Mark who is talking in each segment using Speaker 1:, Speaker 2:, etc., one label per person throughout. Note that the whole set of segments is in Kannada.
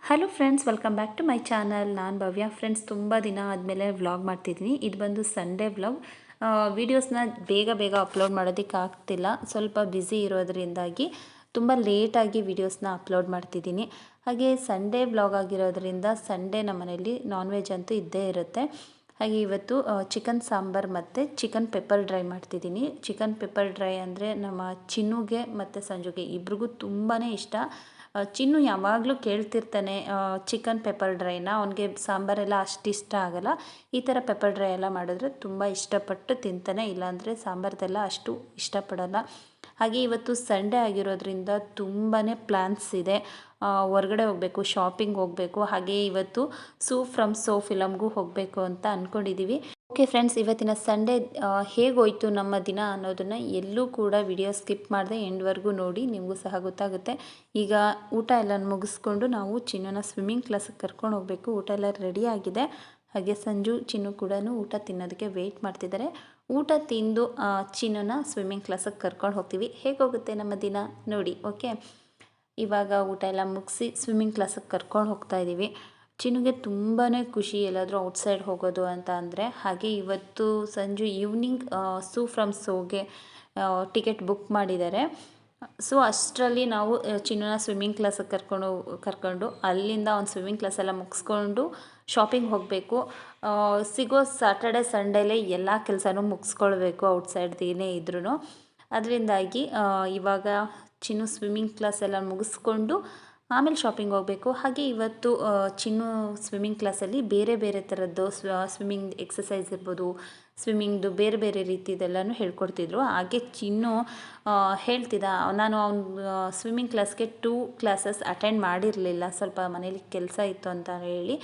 Speaker 1: Hello friends, welcome back to my channel. ನಾನು ಭವ್ಯ. ಫ್ರೆಂಡ್ಸ್, ತುಂಬ ದಿನ ಆದಮೇಲೆ ವ್ಲಾಗ್ ಮಾಡ್ತಿದ್ದೀನಿ. ಇದು ಬಂದು ಸಂಡೇ ವ್ಲಾಗ್. ವೀಡಿಯೋಸ್ನ ಬೇಗ ಬೇಗ ಅಪ್ಲೋಡ್ ಮಾಡೋದಕ್ಕೆ ಆಗ್ತಿಲ್ಲ, ಸ್ವಲ್ಪ ಬ್ಯುಸಿ ಇರೋದ್ರಿಂದಾಗಿ ತುಂಬ ಲೇಟಾಗಿ ವೀಡಿಯೋಸ್ನ ಅಪ್ಲೋಡ್ ಮಾಡ್ತಿದ್ದೀನಿ. ಹಾಗೆ ಸಂಡೇ ವ್ಲಾಗ್ ಆಗಿರೋದ್ರಿಂದ ಸಂಡೇ ನಮ್ಮ ಮನೇಲಿ ನಾನ್ ವೆಜ್ ಅಂತೂ ಇದ್ದೇ ಇರುತ್ತೆ. ಹಾಗೆ ಇವತ್ತು ಚಿಕನ್ ಸಾಂಬಾರು ಮತ್ತು ಚಿಕನ್ ಪೆಪ್ಪರ್ ಡ್ರೈ ಮಾಡ್ತಿದ್ದೀನಿ. ಚಿಕನ್ ಪೆಪ್ಪರ್ ಡ್ರೈ ಅಂದರೆ ನಮ್ಮ ಚಿನ್ನುಗೆ ಮತ್ತು ಸಂಜುಗೆ ಇಬ್ರಿಗೂ ತುಂಬಾ ಇಷ್ಟ. ಚಿನ್ನು ಯಾವಾಗಲೂ ಕೇಳ್ತಿರ್ತಾನೆ ಚಿಕನ್ ಪೆಪ್ಪರ್ ಡ್ರೈನ. ಅವನಿಗೆ ಸಾಂಬಾರೆಲ್ಲ ಅಷ್ಟು ಇಷ್ಟ ಆಗಲ್ಲ. ಈ ಥರ ಪೆಪ್ಪರ್ ಡ್ರೈ ಎಲ್ಲ ಮಾಡಿದ್ರೆ ತುಂಬ ಇಷ್ಟಪಟ್ಟು ತಿಂತಾನೆ, ಇಲ್ಲಾಂದರೆ ಸಾಂಬಾರ್ದೆಲ್ಲ ಅಷ್ಟು ಇಷ್ಟಪಡಲ್ಲ. ಹಾಗೆ ಇವತ್ತು ಸಂಡೇ ಆಗಿರೋದ್ರಿಂದ ತುಂಬಾ ಪ್ಲ್ಯಾನ್ಸ್ ಇದೆ. ಹೊರಗಡೆ ಹೋಗಬೇಕು, ಶಾಪಿಂಗ್ ಹೋಗಬೇಕು. ಹಾಗೆ ಇವತ್ತು ಸೂ ಫ್ರಮ್ ಸೋ ಫಿಲಮ್ಗೂ ಹೋಗಬೇಕು ಅಂತ ಅಂದ್ಕೊಂಡಿದ್ದೀವಿ. ಓಕೆ ಫ್ರೆಂಡ್ಸ್, ಇವತ್ತಿನ ಸಂಡೇ ಹೇಗೋಯ್ತು ನಮ್ಮ ದಿನ ಅನ್ನೋದನ್ನು ಎಲ್ಲೂ ಕೂಡ ವಿಡಿಯೋ ಸ್ಕಿಪ್ ಮಾಡದೆ ಎಂಡ್ವರೆಗೂ ನೋಡಿ, ನಿಮಗೂ ಸಹ ಗೊತ್ತಾಗುತ್ತೆ. ಈಗ ಊಟ ಎಲ್ಲ ಮುಗಿಸ್ಕೊಂಡು ನಾವು ಚಿನ್ನನ ಸ್ವಿಮ್ಮಿಂಗ್ ಕ್ಲಾಸಿಗೆ ಕರ್ಕೊಂಡು ಹೋಗಬೇಕು. ಊಟ ಎಲ್ಲ ರೆಡಿ ಆಗಿದೆ. ಹಾಗೆ ಸಂಜು ಚಿನ್ನು ಕೂಡ ಊಟ ತಿನ್ನೋದಕ್ಕೆ ವೆಯ್ಟ್ ಮಾಡ್ತಿದ್ದಾರೆ. ಊಟ ತಿಂದು ಚಿನ್ನನ ಸ್ವಿಮ್ಮಿಂಗ್ ಕ್ಲಾಸಿಗೆ ಕರ್ಕೊಂಡು ಹೋಗ್ತೀವಿ. ಹೇಗೋಗುತ್ತೆ ನಮ್ಮ ದಿನ ನೋಡಿ. ಓಕೆ, ಇವಾಗ ಊಟ ಎಲ್ಲ ಮುಗಿಸಿ ಸ್ವಿಮ್ಮಿಂಗ್ ಕ್ಲಾಸಿಗೆ ಕರ್ಕೊಂಡು ಹೋಗ್ತಾ ಇದ್ದೀವಿ. ಚಿನ್ನುಗೆ ತುಂಬಾ ಖುಷಿ ಎಲ್ಲಾದರೂ ಔಟ್ಸೈಡ್ ಹೋಗೋದು ಅಂತ ಅಂದರೆ. ಹಾಗೆ ಇವತ್ತು ಸಂಜು ಈವ್ನಿಂಗ್ ಸೂ ಫ್ರಮ್ ಸೋಗೆ ಟಿಕೆಟ್ ಬುಕ್ ಮಾಡಿದ್ದಾರೆ. ಸೊ ಅಷ್ಟರಲ್ಲಿ ನಾವು ಚಿನ್ನನ ಸ್ವಿಮ್ಮಿಂಗ್ ಕ್ಲಾಸಿಗೆ ಕರ್ಕೊಂಡು ಅಲ್ಲಿಂದ ಒಂದು ಸ್ವಿಮ್ಮಿಂಗ್ ಕ್ಲಾಸ್ ಎಲ್ಲ ಮುಗಿಸ್ಕೊಂಡು ಶಾಪಿಂಗ್ ಹೋಗಬೇಕು. ಸಿಗೋ ಸ್ಯಾಟರ್ಡೆ ಸಂಡೇಲೇ ಎಲ್ಲ ಕೆಲಸನೂ ಮುಗಿಸ್ಕೊಳ್ಬೇಕು ಔಟ್ಸೈಡ್ದು ಏನೇ ಇದ್ರೂ. ಅದರಿಂದಾಗಿ ಇವಾಗ ಚಿನ್ನು ಸ್ವಿಮ್ಮಿಂಗ್ ಕ್ಲಾಸ್ ಎಲ್ಲ ಮುಗಿಸ್ಕೊಂಡು ಆಮೇಲೆ ಶಾಪಿಂಗ್ ಹೋಗಬೇಕು. ಹಾಗೆ ಇವತ್ತು ಚಿನ್ನು ಸ್ವಿಮ್ಮಿಂಗ್ ಕ್ಲಾಸಲ್ಲಿ ಬೇರೆ ಬೇರೆ ಥರದ್ದು ಸ್ವಿಮ್ಮಿಂಗ್ ಎಕ್ಸಸೈಸ್ ಇರ್ಬೋದು, ಸ್ವಿಮ್ಮಿಂಗ್ದು ಬೇರೆ ಬೇರೆ ರೀತಿದೆಲ್ಲನೂ ಹೇಳ್ಕೊಡ್ತಿದ್ರು. ಹಾಗೆ ಚಿನ್ನು ಹೇಳ್ತಿದ್ದ, ನಾನು ಅವ್ನು ಸ್ವಿಮ್ಮಿಂಗ್ ಕ್ಲಾಸ್ಗೆ 2 ಕ್ಲಾಸಸ್ ಅಟೆಂಡ್ ಮಾಡಿರಲಿಲ್ಲ, ಸ್ವಲ್ಪ ಮನೇಲಿ ಕೆಲಸ ಇತ್ತು ಅಂತ ಹೇಳಿ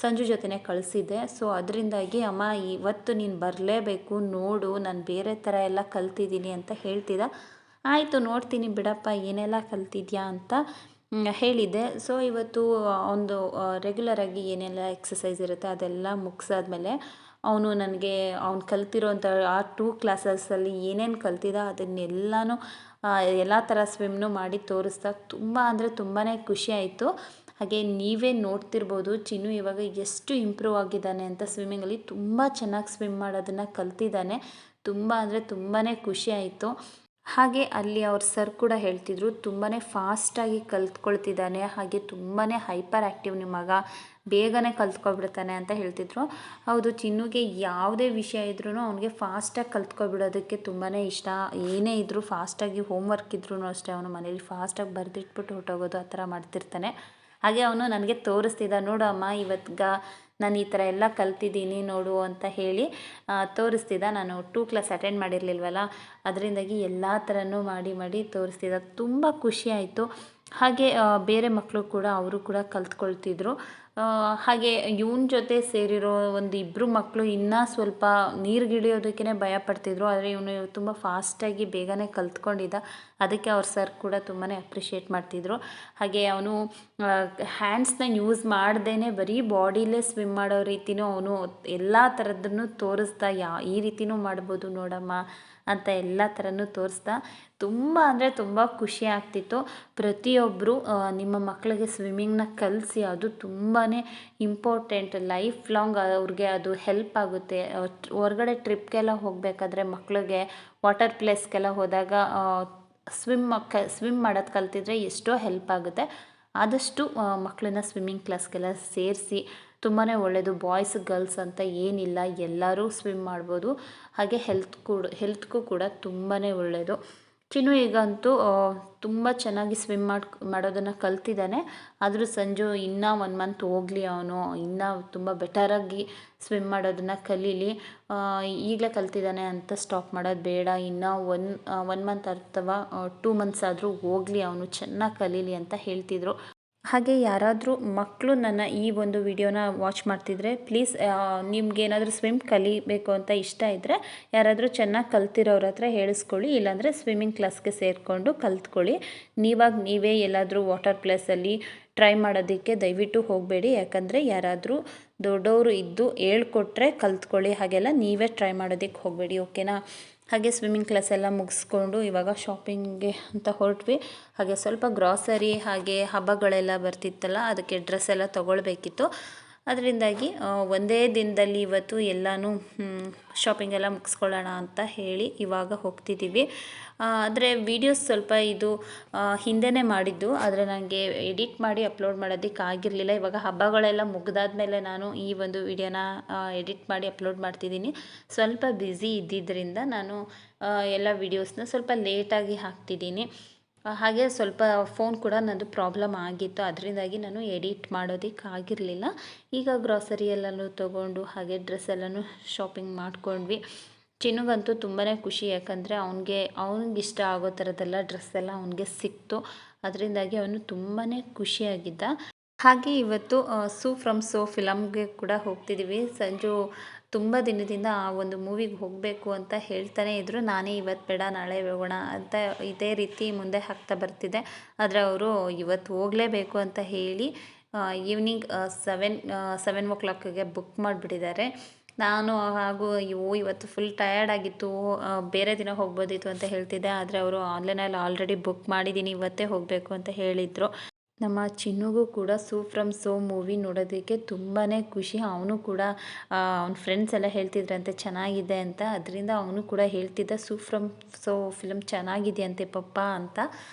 Speaker 1: ಸಂಜು ಜೊತೆನೇ ಕಳಿಸಿದ್ದೆ. ಸೊ ಅದರಿಂದಾಗಿ ಅಮ್ಮ ಇವತ್ತು ನೀನು ಬರಲೇಬೇಕು, ನೋಡು ನಾನು ಬೇರೆ ಥರ ಎಲ್ಲ ಕಲ್ತಿದ್ದೀನಿ ಅಂತ ಹೇಳ್ತಿದ್ದ. ಆಯಿತು ನೋಡ್ತೀನಿ ಬಿಡಪ್ಪ ಏನೆಲ್ಲ ಕಲ್ತಿದ್ಯಾ ಅಂತ ಹೇಳಿದ್ದೆ. ಸೊ ಇವತ್ತು ಒಂದು ರೆಗ್ಯುಲರಾಗಿ ಏನೆಲ್ಲ ಎಕ್ಸಸೈಸ್ ಇರುತ್ತೆ ಅದೆಲ್ಲ ಮುಗಿಸಾದ್ಮೇಲೆ ಅವನು ನನಗೆ ಅವ್ನು ಕಲ್ತಿರೋಂಥ ಆ 2 ಕ್ಲಾಸಸ್ಸಲ್ಲಿ ಏನೇನು ಕಲ್ತಿದ್ದ ಅದನ್ನೆಲ್ಲನೂ ಎಲ್ಲ ಥರ ಸ್ವಿಮ್ನು ಮಾಡಿ ತೋರಿಸ್ತಾ ತುಂಬ ಅಂದರೆ ತುಂಬಾ ಖುಷಿ ಆಯಿತು. ಹಾಗೆ ನೀವೇ ನೋಡ್ತಿರ್ಬೋದು ಚಿನ್ನು ಇವಾಗ ಎಷ್ಟು ಇಂಪ್ರೂವ್ ಆಗಿದ್ದಾನೆ ಅಂತ. ಸ್ವಿಮ್ಮಿಂಗಲ್ಲಿ ತುಂಬ ಚೆನ್ನಾಗಿ ಸ್ವಿಮ್ ಮಾಡೋದನ್ನು ಕಲ್ತಿದ್ದಾನೆ. ತುಂಬ ಅಂದರೆ ತುಂಬಾ ಖುಷಿ ಆಯಿತು. ಹಾಗೆ ಅಲ್ಲಿ ಅವ್ರ ಸರ್ ಕೂಡ ಹೇಳ್ತಿದ್ರು, ತುಂಬಾ ಫಾಸ್ಟಾಗಿ ಕಲ್ತ್ಕೊಳ್ತಿದ್ದಾನೆ, ಹಾಗೆ ತುಂಬಾ ಹೈಪರ್ ಆ್ಯಕ್ಟಿವ್ ನಿಮ್ಮ ಮಗ, ಬೇಗನೆ ಕಲ್ತ್ಕೊಬಿಡ್ತಾನೆ ಅಂತ ಹೇಳ್ತಿದ್ರು. ಹೌದು, ಚಿನ್ನುಗೆ ಯಾವುದೇ ವಿಷಯ ಇದ್ರೂ ಅವನಿಗೆ ಫಾಸ್ಟಾಗಿ ಕಲ್ತ್ಕೊಬಿಡೋದಕ್ಕೆ ತುಂಬಾ ಇಷ್ಟ. ಏನೇ ಇದ್ದರೂ ಫಾಸ್ಟಾಗಿ ಹೋಮ್ವರ್ಕ್ ಇದ್ರೂ ಅಷ್ಟೇ ಅವನು ಮನೇಲಿ ಫಾಸ್ಟಾಗಿ ಬರೆದಿಟ್ಬಿಟ್ಟು ಹೊರಟೋಗೋದು ಆ ಥರ ಮಾಡ್ತಿರ್ತಾನೆ. ಹಾಗೆ ಅವನು ನನಗೆ ತೋರಿಸ್ತಿದ್ದ, ನೋಡು ಅಮ್ಮ ಇವತ್ತು ನಾನು ಈ ಥರ ಎಲ್ಲ ಕಲ್ತಿದ್ದೀನಿ ನೋಡು ಅಂತ ಹೇಳಿ ತೋರಿಸ್ತಿದ್ದ. ನಾನು 2 ಕ್ಲಾಸ್ ಅಟೆಂಡ್ ಮಾಡಿರಲಿಲ್ವಲ್ಲ, ಅದರಿಂದಾಗಿ ಎಲ್ಲ ಥರನೂ ಮಾಡಿ ತೋರಿಸ್ತಿದ್ದ. ತುಂಬ ಖುಷಿ ಆಯಿತು. ಹಾಗೆ ಬೇರೆ ಮಕ್ಕಳು ಕೂಡ ಅವರು ಕೂಡ ಕಲ್ತ್ಕೊಳ್ತಿದ್ರು. ಹಾಗೆ ಇವನ ಜೊತೆ ಸೇರಿರೋ ಒಂದು 2 ಮಕ್ಕಳು ಇನ್ನೂ ಸ್ವಲ್ಪ ನೀರಿಗಿಳಿಯೋದಕ್ಕೇ ಭಯಪಡ್ತಿದ್ರು. ಆದರೆ ಇವನು ತುಂಬ ಫಾಸ್ಟಾಗಿ ಬೇಗನೆ ಕಲ್ತ್ಕೊಂಡಿದ್ದ. ಅದಕ್ಕೆ ಅವ್ರ ಸರ್ ಕೂಡ ತುಂಬಾ ಅಪ್ರಿಷಿಯೇಟ್ ಮಾಡ್ತಿದ್ರು. ಹಾಗೆ ಅವನು ಹ್ಯಾಂಡ್ಸ್ನ ಯೂಸ್ ಮಾಡ್ದೇ ಬರೀ ಬಾಡಿಲೇ ಸ್ವಿಮ್ ಮಾಡೋ ರೀತಿಯೂ ಅವನು ಎಲ್ಲ ಥರದ್ದನ್ನು ತೋರಿಸ್ತಾ, ಈ ರೀತಿಯೂ ಮಾಡ್ಬೋದು ನೋಡಮ್ಮ ಅಂತ ಎಲ್ಲ ಥರನೂ ತೋರಿಸ್ತಾ ತುಂಬ ಅಂದರೆ ತುಂಬ ಖುಷಿ ಆಗ್ತಿತ್ತು. ಪ್ರತಿಯೊಬ್ಬರು ನಿಮ್ಮ ಮಕ್ಕಳಿಗೆ ಸ್ವಿಮ್ಮಿಂಗ್ನ ಕಲಿಸಿ, ಅದು ತುಂಬಾ ಇಂಪಾರ್ಟೆಂಟ್. ಲೈಫ್ ಲಾಂಗ್ ಅವ್ರಿಗೆ ಅದು ಹೆಲ್ಪ್ ಆಗುತ್ತೆ. ಹೊರಗಡೆ ಹೋಗಬೇಕಾದ್ರೆ ಮಕ್ಕಳಿಗೆ ವಾಟರ್ ಪ್ಲೇಸ್ಗೆಲ್ಲ ಹೋದಾಗ ಸ್ವಿಮ್ ಮಾಡೋದು ಕಲ್ತಿದ್ರೆ ಎಷ್ಟೋ ಹೆಲ್ಪ್ ಆಗುತ್ತೆ. ಆದಷ್ಟು ಮಕ್ಕಳನ್ನ ಸ್ವಿಮ್ಮಿಂಗ್ ಕ್ಲಾಸ್ಗೆಲ್ಲ ಸೇರಿಸಿ, ತುಂಬಾ ಒಳ್ಳೆಯದು. ಬಾಯ್ಸ್ ಗರ್ಲ್ಸ್ ಅಂತ ಏನಿಲ್ಲ, ಎಲ್ಲರೂ ಸ್ವಿಮ್ ಮಾಡ್ಬೋದು. ಹಾಗೆ ಹೆಲ್ತ್ಗೂ ಕೂಡ ತುಂಬಾ ಒಳ್ಳೆಯದು. ಚಿನ್ನು ಈಗಂತೂ ತುಂಬ ಚೆನ್ನಾಗಿ ಸ್ವಿಮ್ ಮಾಡೋದನ್ನು ಕಲ್ತಿದ್ದಾನೆ. ಆದರೂ ಸಂಜು ಇನ್ನೂ 1 ಮಂತ್ ಹೋಗಲಿ, ಅವನು ಇನ್ನೂ ತುಂಬ ಬೆಟರಾಗಿ ಸ್ವಿಮ್ ಮಾಡೋದನ್ನು ಕಲೀಲಿ. ಈಗಲೇ ಕಲ್ತಿದ್ದಾನೆ ಅಂತ ಸ್ಟಾಪ್ ಮಾಡೋದು ಬೇಡ. ಇನ್ನೂ 1 ಮಂತ್ ಅಥವಾ 2 ಮಂತ್ಸ್ ಆದರೂ ಹೋಗಲಿ, ಅವನು ಚೆನ್ನಾಗಿ ಕಲೀಲಿ ಅಂತ ಹೇಳ್ತಿದ್ರು. ಹಾಗೆ ಯಾರಾದರೂ ಮಕ್ಕಳು ನನ್ನ ಈ ಒಂದು ವಿಡಿಯೋನ ವಾಚ್ ಮಾಡ್ತಿದ್ರೆ ಪ್ಲೀಸ್, ನಿಮ್ಗೇನಾದರೂ ಸ್ವಿಮ್ ಕಲಿಬೇಕು ಅಂತ ಇಷ್ಟ ಇದ್ದರೆ ಯಾರಾದರೂ ಚೆನ್ನಾಗಿ ಕಲ್ತಿರೋರ ಹತ್ರ ಹೇಳಿಸ್ಕೊಳ್ಳಿ, ಇಲ್ಲಾಂದರೆ ಸ್ವಿಮ್ಮಿಂಗ್ ಕ್ಲಾಸ್ಗೆ ಸೇರಿಕೊಂಡು ಕಲ್ತ್ಕೊಳ್ಳಿ. ನೀವೇ ಎಲ್ಲಾದರೂ ವಾಟರ್ ಪ್ಲೇಸಲ್ಲಿ ಟ್ರೈ ಮಾಡೋದಕ್ಕೆ ದಯವಿಟ್ಟು ಹೋಗಬೇಡಿ. ಯಾಕಂದರೆ ಯಾರಾದರೂ ದೊಡ್ಡವರು ಇದ್ದು ಹೇಳ್ಕೊಟ್ರೆ ಕಲ್ತ್ಕೊಳ್ಳಿ, ಹಾಗೆಲ್ಲ ನೀವೇ ಟ್ರೈ ಮಾಡೋದಕ್ಕೆ ಹೋಗಬೇಡಿ, ಓಕೆನಾ. ಹಾಗೆ ಸ್ವಿಮ್ಮಿಂಗ್ ಕ್ಲಾಸ್ ಎಲ್ಲ ಮುಗಿಸ್ಕೊಂಡು ಇವಾಗ ಶಾಪಿಂಗ್ಗೆ ಅಂತ ಹೊರಟ್ವಿ. ಹಾಗೆ ಸ್ವಲ್ಪ ಗ್ರಾಸರಿ ಹಾಗೆ ಹಬ್ಬಗಳೆಲ್ಲ ಬರ್ತಿತ್ತಲ್ಲ, ಅದಕ್ಕೆ ಡ್ರೆಸ್ ಎಲ್ಲ ತೊಗೊಳ್ಬೇಕಿತ್ತು. ಅದರಿಂದಾಗಿ ಒಂದೇ ದಿನದಲ್ಲಿ ಇವತ್ತು ಎಲ್ಲನೂ ಶಾಪಿಂಗ್ ಎಲ್ಲ ಮುಗಿಸ್ಕೊಳ್ಳೋಣ ಅಂತ ಹೇಳಿ ಇವಾಗ ಹೋಗ್ತಿದ್ದೀವಿ. ಆದರೆ ವೀಡಿಯೋಸ್ ಸ್ವಲ್ಪ ಇದು ಹಿಂದೆನೇ ಮಾಡಿದ್ದು, ಆದರೆ ನನಗೆ ಎಡಿಟ್ ಮಾಡಿ ಅಪ್ಲೋಡ್ ಮಾಡೋದಕ್ಕೆ ಆಗಿರಲಿಲ್ಲ. ಇವಾಗ ಹಬ್ಬಗಳೆಲ್ಲ ಮುಗಿದಾದ್ಮೇಲೆ ನಾನು ಈ ಒಂದು ವಿಡಿಯೋನ ಎಡಿಟ್ ಮಾಡಿ ಅಪ್ಲೋಡ್ ಮಾಡ್ತಿದ್ದೀನಿ. ಸ್ವಲ್ಪ ಬ್ಯುಸಿ ಇದ್ದಿದ್ದರಿಂದ ನಾನು ಎಲ್ಲ ವೀಡಿಯೋಸ್ನ ಸ್ವಲ್ಪ ಲೇಟಾಗಿ ಹಾಕ್ತಿದ್ದೀನಿ. ಹಾಗೆ ಸ್ವಲ್ಪ ಫೋನ್ ಕೂಡ ನನ್ನದು ಪ್ರಾಬ್ಲಮ್ ಆಗಿತ್ತು, ಅದರಿಂದಾಗಿ ನಾನು ಎಡಿಟ್ ಮಾಡೋದಕ್ಕೆ ಆಗಿರಲಿಲ್ಲ. ಈಗ ಗ್ರಾಸರಿ ಎಲ್ಲನೂ ತೊಗೊಂಡು ಹಾಗೆ ಡ್ರೆಸ್ ಎಲ್ಲನೂ ಶಾಪಿಂಗ್ ಮಾಡ್ಕೊಂಡ್ವಿ. ಚಿನ್ನುಗಂತೂ ತುಂಬಾ ಖುಷಿ, ಯಾಕಂದರೆ ಅವ್ನಿಗೆ ಇಷ್ಟ ಆಗೋ ಥರದ್ದೆಲ್ಲ ಡ್ರೆಸ್ ಎಲ್ಲ ಅವನಿಗೆ ಸಿಕ್ತು. ಅದರಿಂದಾಗಿ ಅವನು ತುಂಬಾ ಖುಷಿಯಾಗಿದ್ದ. ಹಾಗೆ ಇವತ್ತು ಸೂ ಫ್ರಮ್ ಸೋ ಫಿಲಮ್ಗೆ ಕೂಡ ಹೋಗ್ತಿದ್ದೀವಿ. ಸಂಜು ತುಂಬ ದಿನದಿಂದ ಆ ಒಂದು ಮೂವಿಗೆ ಹೋಗಬೇಕು ಅಂತ ಹೇಳ್ತಾನೆ ಇದ್ದರು. ನಾನೇ ಇವತ್ತು ಬೇಡ ನಾಳೆ ಹೋಗೋಣ ಅಂತ ಇದೇ ರೀತಿ ಮುಂದೆ ಹಾಕ್ತಾ ಬರ್ತಿದ್ದೆ. ಆದರೆ ಅವರು ಇವತ್ತು ಹೋಗಲೇಬೇಕು ಅಂತ ಹೇಳಿ ಈವ್ನಿಂಗ್ 7 o'clock ಬುಕ್ ಮಾಡಿಬಿಟ್ಟಿದ್ದಾರೆ. ನಾನು ಹಾಗೂ ಇವತ್ತು ಫುಲ್ ಟಯರ್ಡ್ ಆಗಿತ್ತು, ಬೇರೆ ದಿನ ಹೋಗ್ಬೋದಿತ್ತು ಅಂತ ಹೇಳ್ತಿದ್ದೆ. ಆದರೆ ಅವರು ಆನ್ಲೈನಲ್ಲಿ ಆಲ್ರೆಡಿ ಬುಕ್ ಮಾಡಿದ್ದೀನಿ, ಇವತ್ತೇ ಹೋಗಬೇಕು ಅಂತ ಹೇಳಿದರು. ನಮ್ಮ ಚಿನ್ನುಗೂ ಕೂಡ ಸೂ ಫ್ರಮ್ ಸೋ ಮೂವಿ ನೋಡೋದಕ್ಕೆ ತುಂಬಾ ಖುಷಿ. ಅವನು ಕೂಡ ಅವ್ನ ಫ್ರೆಂಡ್ಸ್ ಎಲ್ಲ ಹೇಳ್ತಿದ್ರಂತೆ ಚೆನ್ನಾಗಿದೆ ಅಂತ, ಅದರಿಂದ ಅವನು ಕೂಡ ಹೇಳ್ತಿದ್ದ ಸೂ ಫ್ರಮ್ ಸೋ ಫಿಲಮ್ ಚೆನ್ನಾಗಿದೆಯಂತೆ ಪಪ್ಪ ಅಂತ.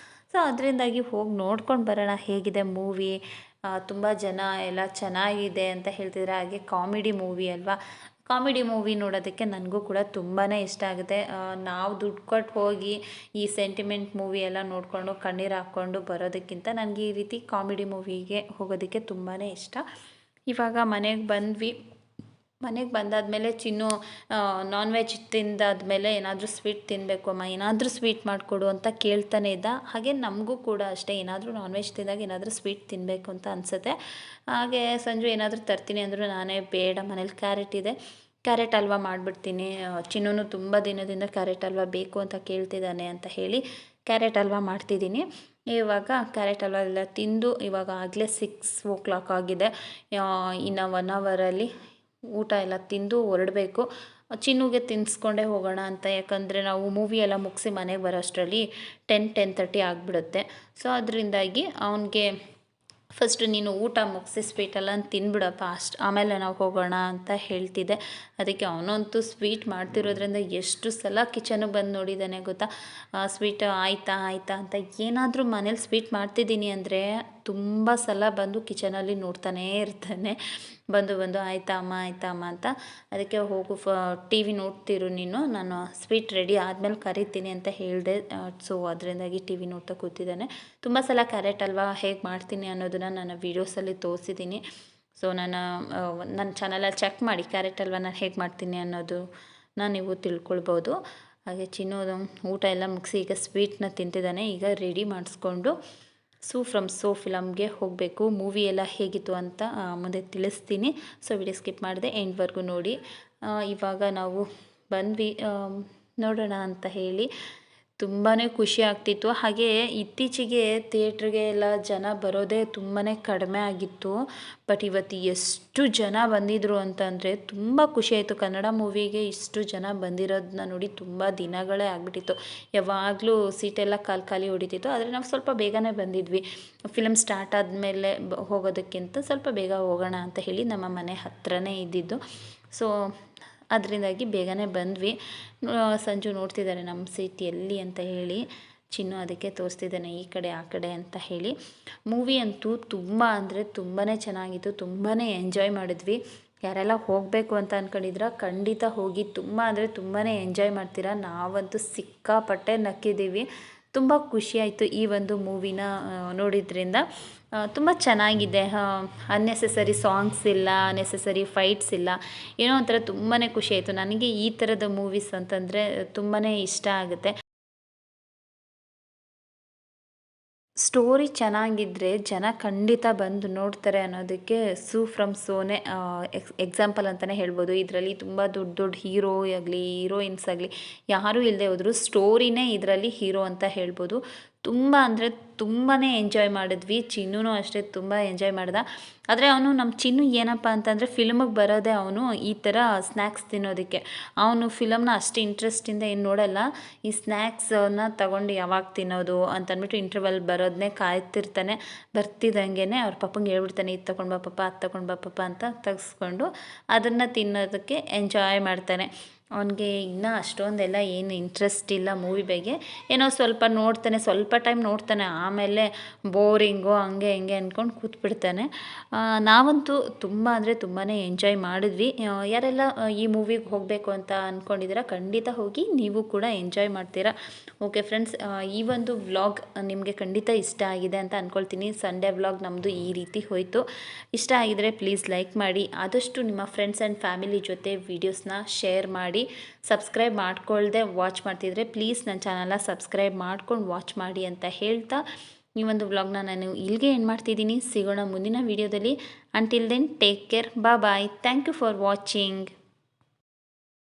Speaker 1: ಸೊ ಅದರಿಂದಾಗಿ ಹೋಗಿ ನೋಡ್ಕೊಂಡು ಬರೋಣ ಹೇಗಿದೆ ಮೂವಿ. ತುಂಬ ಜನ ಎಲ್ಲ ಚೆನ್ನಾಗಿದೆ ಅಂತ ಹೇಳ್ತಿದ್ದಾರೆ. ಹಾಗೆ ಕಾಮಿಡಿ ಮೂವಿ ಅಲ್ವಾ, ಕಾಮಿಡಿ ಮೂವಿ ನೋಡೋದಕ್ಕೆ ನನಗೂ ಕೂಡ ತುಂಬಾ ಇಷ್ಟ ಆಗುತ್ತೆ. ನಾವು ದುಡ್ಡು ಕೊಟ್ಟು ಹೋಗಿ ಈ ಸೆಂಟಿಮೆಂಟ್ ಮೂವಿ ಎಲ್ಲ ನೋಡಿಕೊಂಡು ಕಣ್ಣೀರು ಹಾಕ್ಕೊಂಡು ಬರೋದಕ್ಕಿಂತ ನನಗೆ ಈ ರೀತಿ ಕಾಮಿಡಿ ಮೂವಿಗೆ ಹೋಗೋದಕ್ಕೆ ತುಂಬಾ ಇಷ್ಟ. ಇವಾಗ ಮನೆಗೆ ಬಂದ್ವಿ. ಮನೆಗೆ ಬಂದಾದಮೇಲೆ ಚಿನ್ನು ನಾನ್ ವೆಜ್ ತಿಂದಾದ್ಮೇಲೆ ಏನಾದರೂ ಸ್ವೀಟ್ ತಿನ್ನಬೇಕು ಅಮ್ಮ, ಏನಾದರೂ ಸ್ವೀಟ್ ಮಾಡಿಕೊಡು ಅಂತ ಕೇಳ್ತಾನೆ ಇದ್ದ. ಹಾಗೆ ನಮಗೂ ಕೂಡ ಅಷ್ಟೇ, ಏನಾದರೂ ನಾನ್ ವೆಜ್ ತಿಂದಾಗ ಏನಾದರೂ ಸ್ವೀಟ್ ತಿನ್ನಬೇಕು ಅಂತ ಅನಿಸುತ್ತೆ. ಹಾಗೆ ಸಂಜು ಏನಾದರೂ ತರ್ತೀನಿ ಅಂದರೂ ನಾನೇ ಬೇಡ, ಮನೇಲಿ ಕ್ಯಾರೆಟ್ ಇದೆ, ಕ್ಯಾರೆಟ್ ಹಲ್ವಾ ಮಾಡಿಬಿಡ್ತೀನಿ. ಚಿನ್ನೂ ತುಂಬ ದಿನದಿಂದ ಕ್ಯಾರೆಟ್ ಹಲ್ವಾ ಬೇಕು ಅಂತ ಕೇಳ್ತಿದ್ದಾನೆ ಅಂತ ಹೇಳಿ ಕ್ಯಾರೆಟ್ ಹಲ್ವಾ ಮಾಡ್ತಿದ್ದೀನಿ. ಇವಾಗ ಕ್ಯಾರೆಟ್ ಹಲ್ವಾ ಎಲ್ಲ ತಿಂದು ಇವಾಗ ಆಗಲೇ 6 o'clock ಆಗಿದೆ. ಇನ್ನು 1 hour ಊಟ ಎಲ್ಲ ತಿಂದು ಹೊರಡಬೇಕು. ಚಿನ್ನುಗೆ ತಿನ್ನಿಸ್ಕೊಂಡೇ ಹೋಗೋಣ ಅಂತ, ಯಾಕಂದರೆ ನಾವು ಮೂವಿ ಎಲ್ಲ ಮುಗಿಸಿ ಮನೆಗೆ ಬರೋ ಅಷ್ಟರಲ್ಲಿ 10-10:30 ಆಗಿಬಿಡುತ್ತೆ. ಸೊ ಅದರಿಂದಾಗಿ ಅವನಿಗೆ ಫಸ್ಟ್ ನೀನು ಊಟ ಮುಗಿಸಿ ಸ್ವೀಟೆಲ್ಲ ತಿನ್ಬಿಡಪ್ಪ, ಆಮೇಲೆ ನಾವು ಹೋಗೋಣ ಅಂತ ಹೇಳ್ತಿದ್ದೆ. ಅದಕ್ಕೆ ಅವನಂತೂ ಸ್ವೀಟ್ ಮಾಡ್ತಿರೋದ್ರಿಂದ ಎಷ್ಟು ಸಲ ಕಿಚನ್ಗೆ ಬಂದು ನೋಡಿದ್ದಾನೆ ಗೊತ್ತಾ. ಸ್ವೀಟ್ ಆಯಿತಾ ಅಂತ, ಏನಾದರೂ ಮನೇಲಿ ಸ್ವೀಟ್ ಮಾಡ್ತಿದ್ದೀನಿ ಅಂದರೆ ತುಂಬ ಸಲ ಬಂದು ಕಿಚನಲ್ಲಿ ನೋಡ್ತಾನೇ ಇರ್ತಾನೆ. ಬಂದು ಆಯಿತಾ ಅಮ್ಮ ಅಂತ. ಅದಕ್ಕೆ ಹೋಗು ಟಿ ವಿ ನೋಡ್ತಿರು ನೀನು, ನಾನು ಸ್ವೀಟ್ ರೆಡಿ ಆದಮೇಲೆ ಕರಿತೀನಿ ಅಂತ ಹೇಳಿದೆ. ಸೊ ಅದರಿಂದಾಗಿ ಟಿ ವಿ ನೋಡ್ತಾ ಕೂತಿದ್ದಾನೆ. ತುಂಬ ಸಲ ಕ್ಯಾರೆಟ್ ಹಲ್ವಾ ಹೇಗೆ ಮಾಡ್ತೀನಿ ಅನ್ನೋದನ್ನು ನಾನು ವೀಡಿಯೋಸಲ್ಲಿ ತೋರಿಸಿದ್ದೀನಿ. ಸೊ ನನ್ನ ಚಾನಲಲ್ಲಿ ಚೆಕ್ ಮಾಡಿ ಕ್ಯಾರೆಟ್ ಹಲ್ವಾ ನಾನು ಹೇಗೆ ಮಾಡ್ತೀನಿ ಅನ್ನೋದನ್ನ ನೀವು ತಿಳ್ಕೊಳ್ಬೋದು. ಹಾಗೆ ಚಿನ್ನೋದು ಊಟ ಎಲ್ಲ ಮುಗಿಸಿ ಈಗ ಸ್ವೀಟ್ನ ತಿಂತಿದ್ದಾನೆ. ಈಗ ರೆಡಿ ಮಾಡಿಸ್ಕೊಂಡು ಸೂ ಫ್ರಮ್ ಸೋ ಫಿಲಮ್ಗೆ ಹೋಗಬೇಕು. ಮೂವಿ ಎಲ್ಲ ಹೇಗಿತ್ತು ಅಂತ ಮುಂದೆ ತಿಳಿಸ್ತೀನಿ. ಸೊ ವಿಡಿಯೋ ಸ್ಕಿಪ್ ಮಾಡಿದೆ, ಎಂಡ್ವರೆಗೂ ನೋಡಿ. ಇವಾಗ ನಾವು ಬಂದ್ವಿ ನೋಡೋಣ ಅಂತ ಹೇಳಿ. ತುಂಬಾ ಖುಷಿ ಆಗ್ತಿತ್ತು. ಹಾಗೆ ಇತ್ತೀಚೆಗೆ ಥಿಯೇಟ್ರಿಗೆ ಎಲ್ಲ ಜನ ಬರೋದೇ ತುಂಬಾ ಕಡಿಮೆ ಆಗಿತ್ತು. ಬಟ್ ಇವತ್ತು ಎಷ್ಟು ಜನ ಬಂದಿದ್ದರು ಅಂತಂದರೆ ತುಂಬ ಖುಷಿಯಾಯಿತು. ಕನ್ನಡ ಮೂವಿಗೆ ಇಷ್ಟು ಜನ ಬಂದಿರೋದನ್ನ ನೋಡಿ ತುಂಬ ದಿನಗಳೇ ಆಗಿಬಿಟ್ಟಿತ್ತು. ಯಾವಾಗಲೂ ಸೀಟೆಲ್ಲ ಖಾಲಿ ಹೊಡಿತಿತ್ತು. ಆದರೆ ನಾವು ಸ್ವಲ್ಪ ಬೇಗನೆ ಬಂದಿದ್ವಿ. ಫಿಲಮ್ ಸ್ಟಾರ್ಟ್ ಆದಮೇಲೆ ಹೋಗೋದಕ್ಕಿಂತ ಸ್ವಲ್ಪ ಬೇಗ ಹೋಗೋಣ ಅಂತ ಹೇಳಿ ನಮ್ಮ ಮನೆ ಹತ್ರನೇ ಇದ್ದಿದ್ದು. ಸೊ ಅದರಿಂದಾಗಿ ಬೇಗನೆ ಬಂದ್ವಿ. ಸಂಜು ನೋಡ್ತಿದ್ದಾರೆ ನಮ್ಮ ಸೀಟ್ ಎಲ್ಲಿ ಅಂತ ಹೇಳಿ. ಚಿನ್ನು ಅದಕ್ಕೆ ತೋರಿಸ್ತಿದ್ದಾನೆ ಈ ಕಡೆ ಆ ಕಡೆ ಅಂತ ಹೇಳಿ. ಮೂವಿ ಅಂತೂ ತುಂಬ ಅಂದರೆ ತುಂಬಾ ಚೆನ್ನಾಗಿತ್ತು, ತುಂಬಾ ಎಂಜಾಯ್ ಮಾಡಿದ್ವಿ. ಯಾರೆಲ್ಲ ಹೋಗಬೇಕು ಅಂತ ಅಂದ್ಕೊಂಡಿದ್ರ ಖಂಡಿತ ಹೋಗಿ, ತುಂಬ ಅಂದರೆ ತುಂಬಾ ಎಂಜಾಯ್ ಮಾಡ್ತೀರಾ. ನಾವಂತೂ ಸಿಕ್ಕಾಪಟ್ಟೆ ನಕ್ಕಿದ್ದೀವಿ. ತುಂಬ ಖುಷಿಯಾಯಿತು ಈ ಒಂದು ಮೂವಿನ ನೋಡಿದ್ರಿಂದ. ತುಂಬ ಚೆನ್ನಾಗಿದೆ. ಅನ್ನೆಸೆಸರಿ ಸಾಂಗ್ಸ್ ಇಲ್ಲ, ಅನ್ನೆಸೆಸರಿ ಫೈಟ್ಸ್ ಇಲ್ಲ, ಏನೋ ಒಂಥರ ತುಂಬಾ ಖುಷಿಯಾಯಿತು. ನನಗೆ ಈ ಥರದ ಮೂವೀಸ್ ಅಂತಂದರೆ ತುಂಬಾ ಇಷ್ಟ ಆಗುತ್ತೆ. ಸ್ಟೋರಿ ಚೆನ್ನಾಗಿದ್ದರೆ ಜನ ಖಂಡಿತ ಬಂದು ನೋಡ್ತಾರೆ ಅನ್ನೋದಕ್ಕೆ ಸೂ ಫ್ರಮ್ ಸೋನೇ ಎಕ್ಸಾಂಪಲ್ ಅಂತಲೇ ಹೇಳ್ಬೋದು. ಇದರಲ್ಲಿ ತುಂಬ ದೊಡ್ಡ ಹೀರೋ ಆಗಲಿ ಹೀರೋಯಿನ್ಸ್ ಆಗಲಿ ಯಾರೂ ಇಲ್ಲದೆ ಹೋದರೂ ಸ್ಟೋರಿನೇ ಇದರಲ್ಲಿ ಹೀರೋ ಅಂತ ಹೇಳ್ಬೋದು. ತುಂಬ ಅಂದರೆ ತುಂಬಾ ಎಂಜಾಯ್ ಮಾಡಿದ್ವಿ. ಚಿನ್ನುನೂ ಅಷ್ಟೇ ತುಂಬ ಎಂಜಾಯ್ ಮಾಡ್ದ. ಆದರೆ ಅವನು ನಮ್ಮ ಚಿನ್ನು ಏನಪ್ಪ ಅಂತಂದರೆ ಫಿಲ್ಮಿಗೆ ಬರೋದೇ ಅವನು ಈ ಥರ ಸ್ನ್ಯಾಕ್ಸ್ ತಿನ್ನೋದಕ್ಕೆ. ಅವನು ಫಿಲಮ್ನ ಅಷ್ಟು ಇಂಟ್ರೆಸ್ಟಿಂದ ಏನು ನೋಡಲ್ಲ. ಈ ಸ್ನ್ಯಾಕ್ಸನ್ನ ತಗೊಂಡು ಯಾವಾಗ ತಿನ್ನೋದು ಅಂತಂದ್ಬಿಟ್ಟು ಇಂಟರ್ವಲ್ ಬರೋದನ್ನೇ ಕಾಯ್ತಿರ್ತಾನೆ. ಬರ್ತಿದ್ದಂಗೆ ಅವ್ರ ಪಪ್ಪಂಗೆ ಹೇಳ್ಬಿಡ್ತಾನೆ, ಇದು ತೊಗೊಂಡು ಬಾ ಪಪ್ಪ, ಅದು ತೊಗೊಂಡು ಬಾ ಪಪ್ಪ ಅಂತ ತೆಗೆಸ್ಕೊಂಡು ಅದನ್ನು ತಿನ್ನೋದಕ್ಕೆ ಎಂಜಾಯ್ ಮಾಡ್ತಾನೆ. ಅವನಿಗೆ ಇನ್ನೂ ಅಷ್ಟೊಂದೆಲ್ಲ ಏನು ಇಂಟ್ರೆಸ್ಟ್ ಇಲ್ಲ ಮೂವಿ ಬಗ್ಗೆ. ಏನೋ ಸ್ವಲ್ಪ ನೋಡ್ತಾನೆ, ಸ್ವಲ್ಪ ಟೈಮ್ ನೋಡ್ತಾನೆ, ಆಮೇಲೆ ಬೋರಿಂಗು ಹಂಗೆ ಹಿಂಗೆ ಅಂದ್ಕೊಂಡು ಕೂತ್ಬಿಡ್ತಾನೆ. ನಾವಂತೂ ತುಂಬ ಅಂದರೆ ತುಂಬಾ ಎಂಜಾಯ್ ಮಾಡಿದ್ವಿ. ಯಾರೆಲ್ಲ ಈ ಮೂವಿಗೆ ಹೋಗಬೇಕು ಅಂತ ಅಂದ್ಕೊಂಡಿದ್ದೀರಾ ಖಂಡಿತ ಹೋಗಿ ನೀವು ಕೂಡ ಎಂಜಾಯ್ ಮಾಡ್ತೀರಾ. ಓಕೆ ಫ್ರೆಂಡ್ಸ್, ಈ ಒಂದು ವ್ಲಾಗ್ ನಿಮಗೆ ಖಂಡಿತ ಇಷ್ಟ ಆಗಿದೆ ಅಂತ ಅಂದ್ಕೊಳ್ತೀನಿ. ಸಂಡೇ ವ್ಲಾಗ್ ನಮ್ಮದು ಈ ರೀತಿ ಹೋಯಿತು. ಇಷ್ಟ ಆಗಿದರೆ ಪ್ಲೀಸ್ ಲೈಕ್ ಮಾಡಿ, ಆದಷ್ಟು ನಿಮ್ಮ ಫ್ರೆಂಡ್ಸ್ ಆ್ಯಂಡ್ ಫ್ಯಾಮಿಲಿ ಜೊತೆ ವೀಡಿಯೋಸ್ನ ಶೇರ್ ಮಾಡಿ. ಸಬ್ಸ್ಕ್ರೈಬ್ ಮಾಡ್ಕೊಳ್ದೆ ವಾಚ್ ಮಾಡ್ತಿದ್ರೆ ಪ್ಲೀಸ್ ನನ್ನ ಚಾನಲ್ನ ಸಬ್ಸ್ಕ್ರೈಬ್ ಮಾಡ್ಕೊಂಡು ವಾಚ್ ಮಾಡಿ ಅಂತ ಹೇಳ್ತಾ ಈ ಒಂದು ವ್ಲಾಗ್ನ ನಾನು ಇಲ್ಲಿಗೆ ಎಂಡ್ ಮಾಡ್ತಿದ್ದೀನಿ. ಸಿಗೋಣ ಮುಂದಿನ ವೀಡಿಯೋದಲ್ಲಿ. Until then take care, bye. Thank you for watching.